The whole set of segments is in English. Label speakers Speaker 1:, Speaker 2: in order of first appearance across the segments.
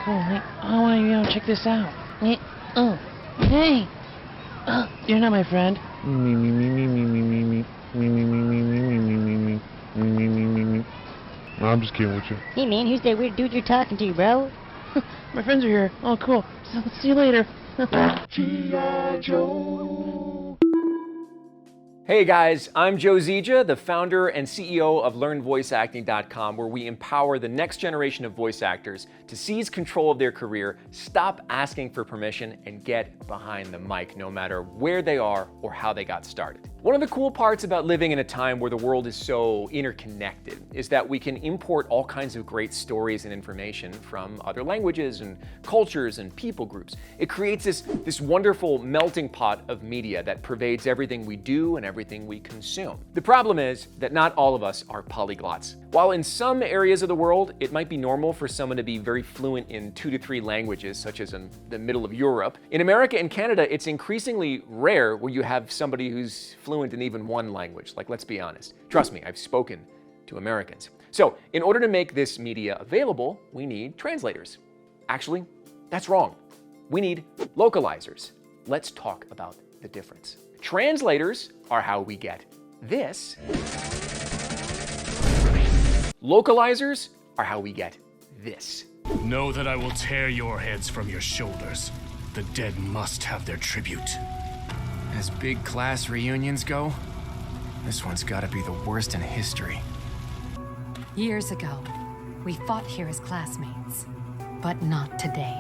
Speaker 1: cool. Hey, I want to check this out. Hey, oh, hey. You're not my friend.
Speaker 2: I'm just kidding with you.
Speaker 3: Hey man, who's that weird dude you're talking to, bro?
Speaker 1: My friends are here. Oh, cool. So, see you later.
Speaker 2: G.I. Joe.
Speaker 4: Hey guys, I'm Joe Zieja, the founder and CEO of LearnVoiceActing.com, where we empower the next generation of voice actors to seize control of their career, stop asking for permission, and get behind the mic, no matter where they are or how they got started. One of the cool parts about living in a time where the world is so interconnected is that we can import all kinds of great stories and information from other languages and cultures and people groups. It creates this wonderful melting pot of media that pervades everything we do and everything we consume. The problem is that not all of us are polyglots. While in some areas of the world, it might be normal for someone to be very fluent in 2 to 3 languages, such as in the middle of Europe, in America and Canada, it's increasingly rare where you have somebody who's fluent in even 1 language. Like, let's be honest. Trust me, I've spoken to Americans. So, in order to make this media available, we need translators. Actually, that's wrong. We need localizers. Let's talk about the difference. Translators are how we get this. Localizers are how we get this.
Speaker 5: Know that I will tear your heads from your shoulders. The dead must have their tribute.
Speaker 6: As big class reunions go, this one's gotta be the worst in history.
Speaker 7: Years ago, we fought here as classmates, but not today.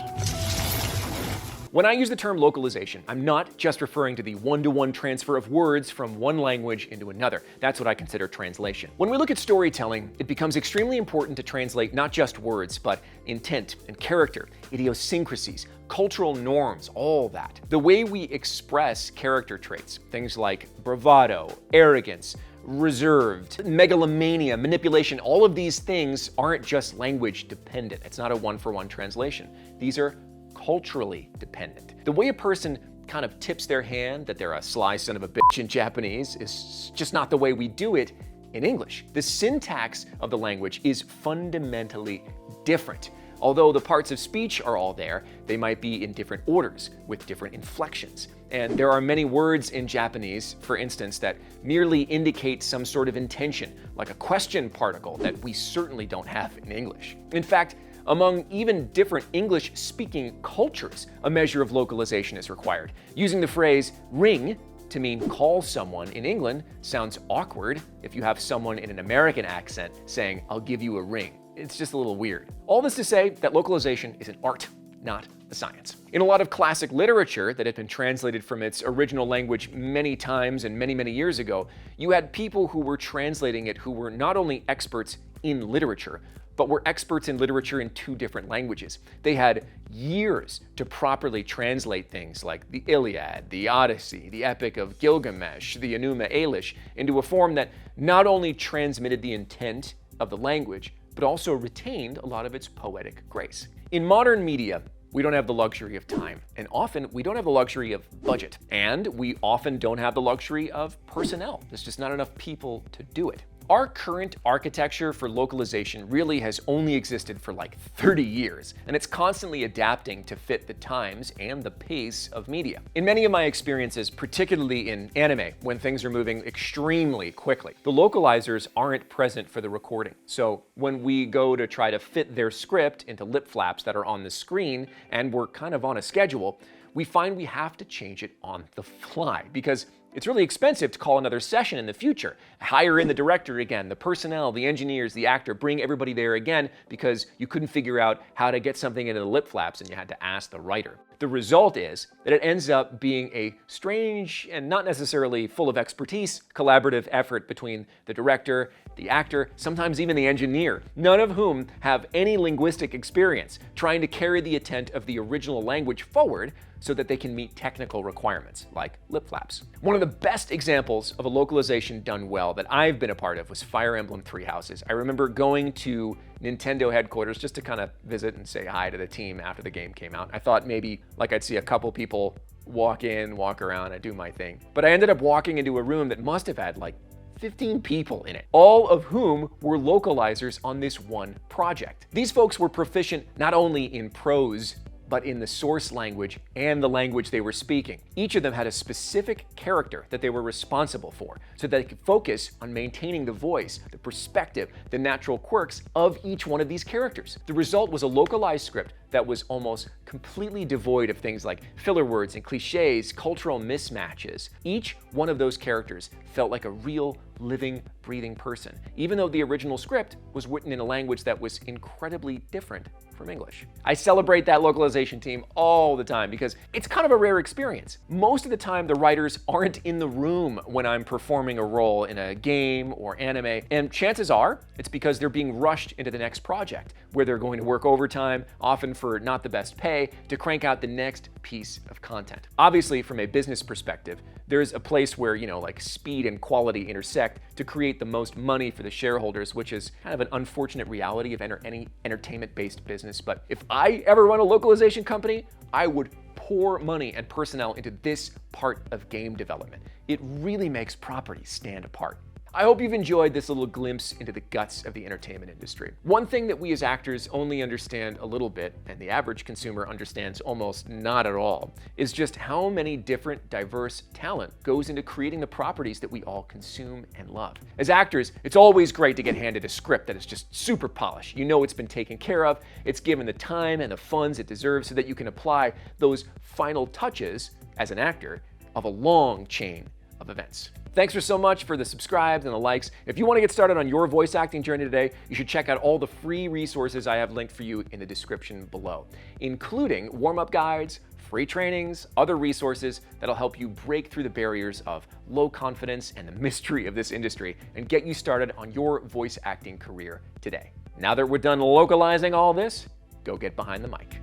Speaker 4: When I use the term localization, I'm not just referring to the one-to-one transfer of words from one language into another. That's what I consider translation. When we look at storytelling, it becomes extremely important to translate not just words, but intent and character, idiosyncrasies, cultural norms, all that. The way we express character traits, things like bravado, arrogance, reserved, megalomania, manipulation, all of these things aren't just language dependent. It's not a one-for-one translation. These are culturally dependent. The way a person kind of tips their hand that they're a sly son of a bitch in Japanese is just not the way we do it in English. The syntax of the language is fundamentally different. Although the parts of speech are all there, they might be in different orders with different inflections. And there are many words in Japanese, for instance, that merely indicate some sort of intention, like a question particle that we certainly don't have in English. In fact, among even different English-speaking cultures, a measure of localization is required. Using the phrase ring to mean call someone in England sounds awkward if you have someone in an American accent saying, "I'll give you a ring." It's just a little weird. All this to say that localization is an art, not a science. In a lot of classic literature that had been translated from its original language many times and many, many years ago, you had people who were translating it who were not only experts in literature, but were experts in literature in 2 different languages. They had years to properly translate things like the Iliad, the Odyssey, the Epic of Gilgamesh, the Enuma Elish, into a form that not only transmitted the intent of the language, but also retained a lot of its poetic grace. In modern media, we don't have the luxury of time, and often we don't have the luxury of budget, and we often don't have the luxury of personnel. There's just not enough people to do it. Our current architecture for localization really has only existed for like 30 years, and it's constantly adapting to fit the times and the pace of media. In many of my experiences, particularly in anime, when things are moving extremely quickly, the localizers aren't present for the recording. So when we go to try to fit their script into lip flaps that are on the screen, and we're kind of on a schedule, we find we have to change it on the fly because it's really expensive to call another session in the future. Hire in the director again, the personnel, the engineers, the actor, bring everybody there again because you couldn't figure out how to get something into the lip flaps and you had to ask the writer. The result is that it ends up being a strange and not necessarily full of expertise collaborative effort between the director, the actor, sometimes even the engineer, none of whom have any linguistic experience, trying to carry the intent of the original language forward so that they can meet technical requirements, like lip flaps. One of the best examples of a localization done well that I've been a part of was Fire Emblem Three Houses. I remember going to Nintendo headquarters just to kind of visit and say hi to the team after the game came out. I thought maybe like I'd see a couple people walk in, walk around, and do my thing. But I ended up walking into a room that must have had like 15 people in it, all of whom were localizers on this one project. These folks were proficient not only in prose, but in the source language and the language they were speaking. Each of them had a specific character that they were responsible for, so that they could focus on maintaining the voice, the perspective, the natural quirks of each one of these characters. The result was a localized script that was almost completely devoid of things like filler words and cliches, cultural mismatches. Each one of those characters felt like a real, living, breathing person, even though the original script was written in a language that was incredibly different from English. I celebrate that localization team all the time because it's kind of a rare experience. Most of the time, the writers aren't in the room when I'm performing a role in a game or anime, and chances are it's because they're being rushed into the next project, where they're going to work overtime, often for not the best pay, to crank out the next piece of content. Obviously, from a business perspective, there's a place where, like speed and quality intersect to create the most money for the shareholders, which is kind of an unfortunate reality of any entertainment-based business. But if I ever run a localization company, I would pour money and personnel into this part of game development. It really makes properties stand apart. I hope you've enjoyed this little glimpse into the guts of the entertainment industry. One thing that we as actors only understand a little bit, and the average consumer understands almost not at all, is just how many different, diverse talent goes into creating the properties that we all consume and love. As actors, it's always great to get handed a script that is just super polished. You know it's been taken care of, it's given the time and the funds it deserves so that you can apply those final touches, as an actor, of a long chain of events. Thanks so much for the subscribes and the likes. If you want to get started on your voice acting journey today, you should check out all the free resources I have linked for you in the description below, including warm-up guides, free trainings, other resources that'll help you break through the barriers of low confidence and the mystery of this industry and get you started on your voice acting career today. Now that we're done localizing all this, go get behind the mic.